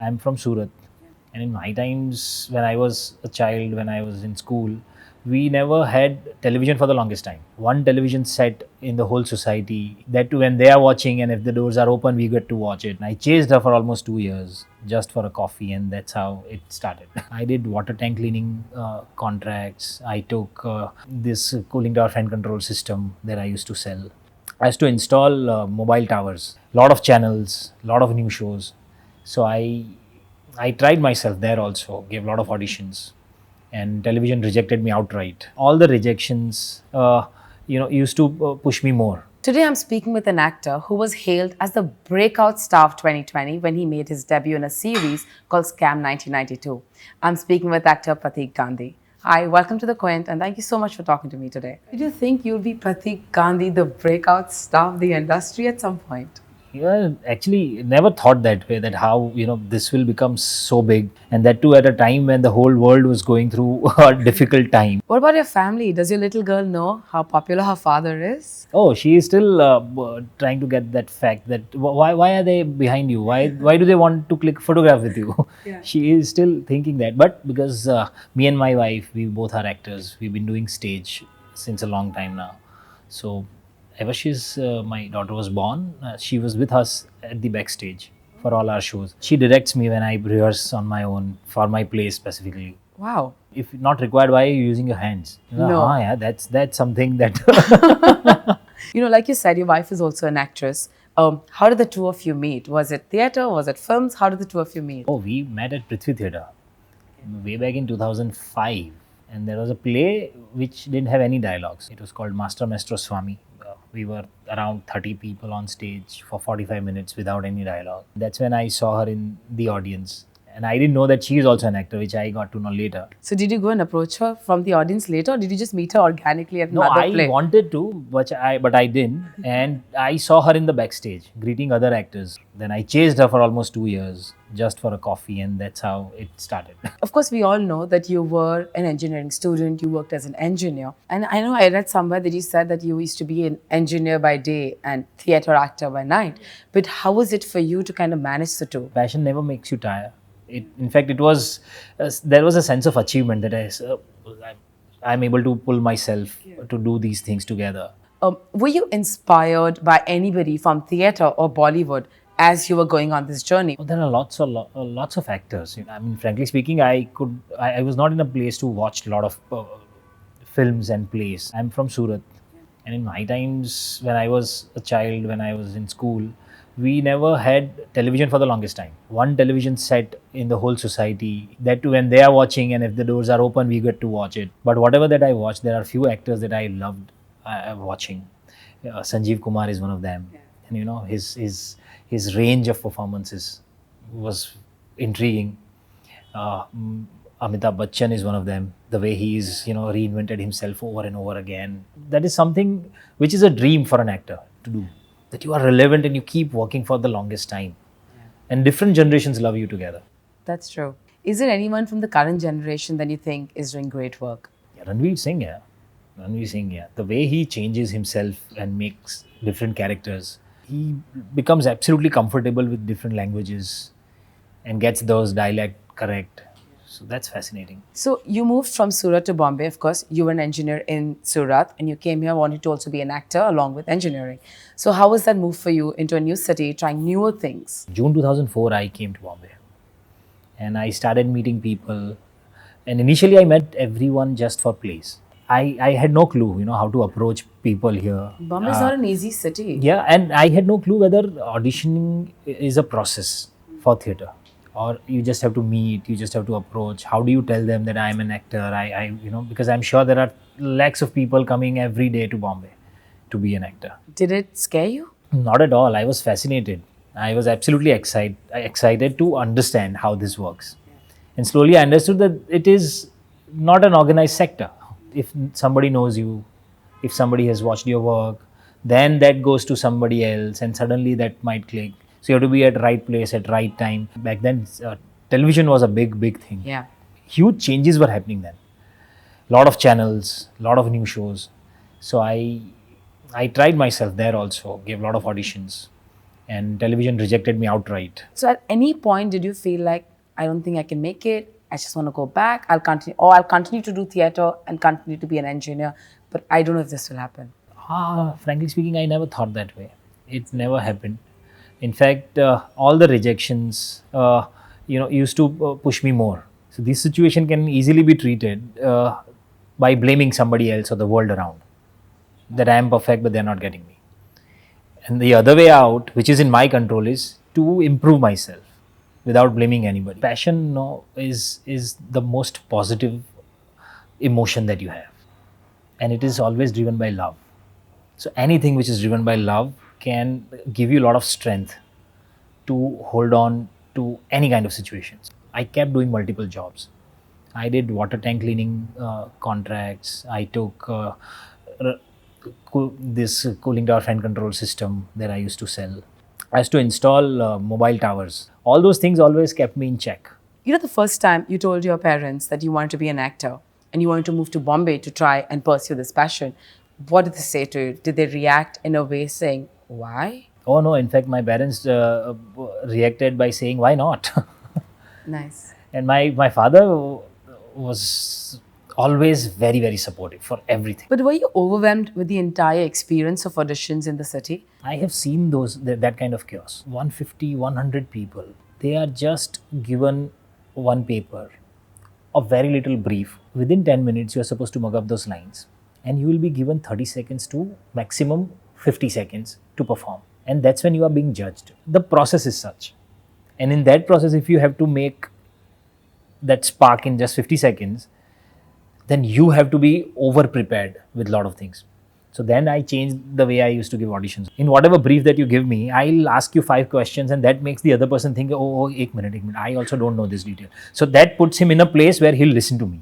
I'm from Surat, and in my times when I was a child, when I was in school, we never had television for the longest time. One television set in the whole society. That too, when they are watching, and if the doors are open, we get to watch it. And I chased her for almost 2 years just for a coffee, and that's how it started. I did water tank cleaning contracts. I took this cooling tower fan control system that I used to sell. I used to install mobile towers, lot of channels, lot of new shows. So I tried myself there also, gave a lot of auditions, and television rejected me outright. All the rejections, used to push me more. Today, I'm speaking with an actor who was hailed as the breakout star of 2020 when he made his debut in a series called Scam 1992. I'm speaking with actor Pratik Gandhi. Hi, welcome to the Quint, and thank you so much for talking to me today. Did you think you'd be Pratik Gandhi, the breakout star of the industry at some point? Yeah, actually, never thought that way. That how this will become so big, and that too at a time when the whole world was going through a difficult time. What about your family? Does your little girl know how popular her father is? Oh, she is still trying to get that fact that why are they behind you? Why do they want to click photograph with you? Yeah. She is still thinking that, but because me and my wife, we both are actors. We've been doing stage since a long time now. So ever since my daughter was born, she was with us at the backstage for all our shows. She directs me when I rehearse on my own for my play specifically. Wow. If not required, why are you using your hands? No. Yeah, that's something that Like you said, your wife is also an actress. How did the two of you meet? Was it theatre? Was it films? How did the two of you meet? Oh, we met at Prithvi Theatre way back in 2005. And there was a play which didn't have any dialogues. It was called Master Maestro Swami. We were around 30 people on stage for 45 minutes without any dialogue. That's when I saw her in the audience. And I didn't know that she is also an actor, which I got to know later. So did you go and approach her from the audience later, or did you just meet her organically at No, another I play? wanted to, but I didn't. And I saw her in the backstage greeting other actors. Then I chased her for almost 2 years just for a coffee, and that's how it started. Of course, we all know that you were an engineering student, you worked as an engineer. And I know I read somewhere that you said that you used to be an engineer by day and theatre actor by night. But how was it for you to kind of manage the two? Passion never makes you tired. In fact, it was there was a sense of achievement that I'm able to pull myself to do these things together. Were you inspired by anybody from theatre or Bollywood as you were going on this journey? Oh, there are lots of actors. I mean, frankly speaking, I was not in a place to watch a lot of films and plays. I'm from Surat, and in my times when I was a child, when I was in school, we never had television for the longest time. One television set in the whole society. That too, when they are watching, and if the doors are open, we get to watch it. But whatever that I watched, there are few actors that I loved watching. Sanjeev Kumar is one of them, and his range of performances was intriguing. Amitabh Bachchan is one of them. The way he's reinvented himself over and over again. That is something which is a dream for an actor to do. That you are relevant and you keep working for the longest time, and different generations love you together. That's true. Is there anyone from the current generation that you think is doing great work? Yeah, Ranveer Singh, yeah. The way he changes himself and makes different characters, he becomes absolutely comfortable with different languages and gets those dialect correct. So that's fascinating. So you moved from Surat to Bombay. Of course, you were an engineer in Surat and you came here wanting to also be an actor along with engineering. So how was that move for you into a new city, trying newer things? June 2004, I came to Bombay and I started meeting people. And initially, I met everyone just for plays. I had no clue, how to approach people here. Bombay is not an easy city. Yeah, and I had no clue whether auditioning is a process for theatre, or you just have to meet, you just have to approach. How do you tell them that I'm an actor? Because I'm sure there are lakhs of people coming every day to Bombay to be an actor. Did it scare you? Not at all. I was fascinated. I was absolutely excited to understand how this works. And slowly I understood that it is not an organized sector. If somebody knows you, if somebody has watched your work, then that goes to somebody else and suddenly that might click. So you have to be at right place at right time. Back then, television was a big thing. Yeah. Huge changes were happening then. Lot of channels, lot of new shows. So I tried myself there also, gave a lot of auditions, and television rejected me outright. So at any point, did you feel like, I don't think I can make it? I just want to go back. I'll continue to do theater and continue to be an engineer, but I don't know if this will happen. Frankly speaking, I never thought that way. It never happened. In fact, all the rejections, used to push me more. So this situation can easily be treated by blaming somebody else or the world around, that I am perfect, but they're not getting me. And the other way out, which is in my control, is to improve myself without blaming anybody. Passion, no, is the most positive emotion that you have, and it is always driven by love. So anything which is driven by love can give you a lot of strength to hold on to any kind of situations. I kept doing multiple jobs. I did water tank cleaning contracts. I took this cooling tower fan control system that I used to sell. I used to install mobile towers. All those things always kept me in check. You know, the first time you told your parents that you wanted to be an actor and you wanted to move to Bombay to try and pursue this passion, what did they say to you? Did they react in a way saying, why? Oh no, in fact, my parents reacted by saying, why not? Nice. And my father was always very, very supportive for everything. But were you overwhelmed with the entire experience of auditions in the city? I have seen that kind of chaos. 150, 100 people, they are just given one paper, a very little brief. Within 10 minutes, you are supposed to mug up those lines, and you will be given 30 seconds to maximum 50 seconds to perform. And that's when you are being judged. The process is such. And in that process, if you have to make that spark in just 50 seconds, then you have to be over prepared with a lot of things. So then I changed the way I used to give auditions. In whatever brief that you give me, I'll ask you 5 questions, and that makes the other person think, oh, ek minute, I also don't know this detail. So that puts him in a place where he'll listen to me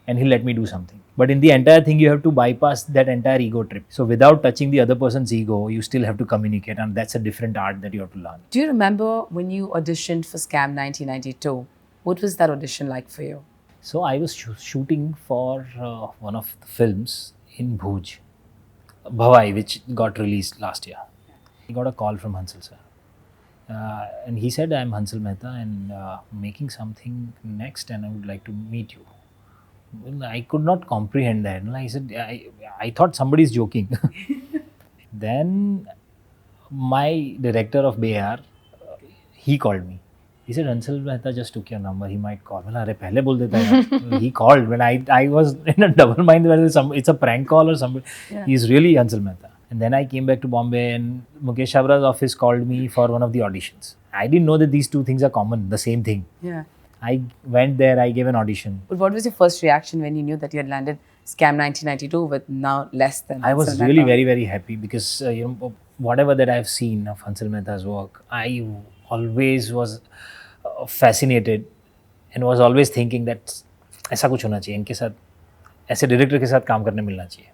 and he'll let me do something. But in the entire thing, you have to bypass that entire ego trip. So without touching the other person's ego, you still have to communicate, and that's a different art that you have to learn. Do you remember when you auditioned for Scam 1992? What was that audition like for you? So I was shooting for one of the films in Bhuj, Bhavai, which got released last year. I got a call from Hansal sir. And he said, I'm Hansal Mehta and making something next, and I would like to meet you. Well, I could not comprehend that. I said, I thought somebody is joking. Then my director of BAR, he called me. He said, Hansal Mehta just took your number. He might call. Well, अरे पहले बोल देता यार. He called when I was in a double mind whether it's a prank call or somebody. Yeah. He's really Hansal Mehta. And then I came back to Bombay, and Mukesh Abra's office called me for one of the auditions. I didn't know that these two things are common, the same thing. Yeah. I went there, I gave an audition. But what was your first reaction when you knew that you had landed Scam 1992 with now less than I was really very, very happy because, whatever that I've seen of Hansal Mehta's work, I always was fascinated and was always thinking that ऐसा कुछ होना चाहिए इनके साथ, ऐसे director के साथ काम करने मिलना चाहिए.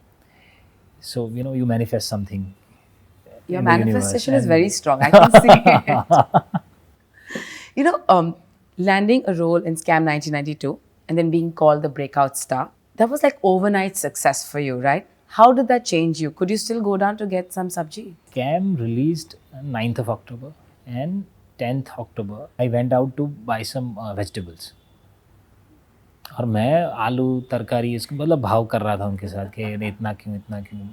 So, you manifest something. Your manifestation is very strong. I can see it. Landing a role in Scam 1992 and then being called the breakout star, that was like overnight success for you, right? How did that change you? Could you still go down to get some sabji? Scam released 9th of October and 10th October, I went out to buy some vegetables. और मैं आलू तरकारी इसको मतलब भाव कर रहा था उनके साथ कि इतना क्यों.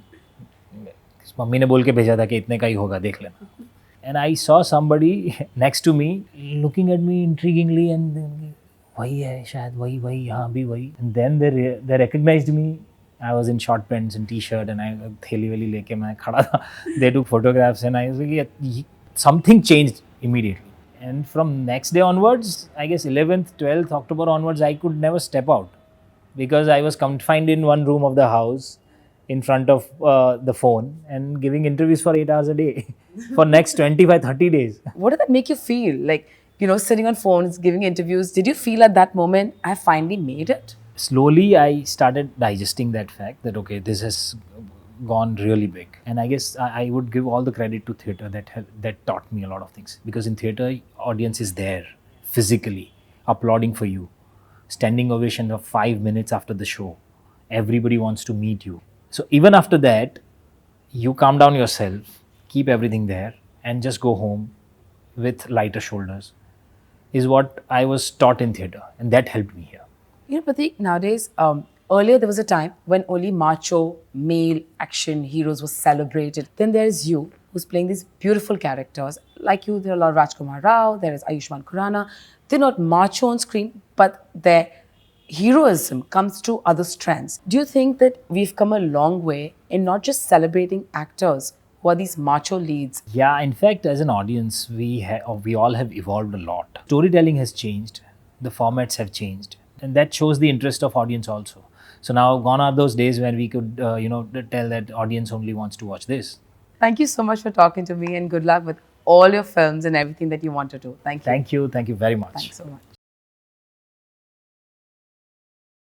मम्मी ने बोल के भेजा था कि इतने का ही होगा, देख लेना. And I saw somebody next to me looking at me intriguingly and वही है शायद, वही यहाँ भी वही. And then they recognized me. I was in short pants and t-shirt and I थैली वेली लेके मैं खड़ा था. They took photographs and I was like, something changed immediately. And from next day onwards, I guess 11th, 12th October onwards, I could never step out because I was confined in one room of the house in front of the phone and giving interviews for 8 hours a day for next 25-30 days. What did that make you feel? Like, sitting on phones, giving interviews. Did you feel at that moment, I finally made it? Slowly, I started digesting that fact that, okay, this has gone really big. And I guess I would give all the credit to theatre that taught me a lot of things. Because in theatre, audience is there physically applauding for you. Standing ovation of 5 minutes after the show. Everybody wants to meet you. So even after that, you calm down yourself, keep everything there, and just go home with lighter shoulders is what I was taught in theatre, and that helped me here. You know, Pratik, nowadays, earlier there was a time when only macho male action heroes were celebrated. Then there is you, who's playing these beautiful characters. Like you, there are a lot of Rajkumar Rao, there is Ayushmann Khurrana. They're not macho on screen, but their heroism comes to other strands. Do you think that we've come a long way in not just celebrating actors who are these macho leads? Yeah, in fact, as an audience, we all have evolved a lot. Storytelling has changed, the formats have changed, and that shows the interest of audience also. So now, gone are those days when we could, tell that audience only wants to watch this. Thank you so much for talking to me and good luck with all your films and everything that you want to do. Thank you. Thank you very much. Thanks so much.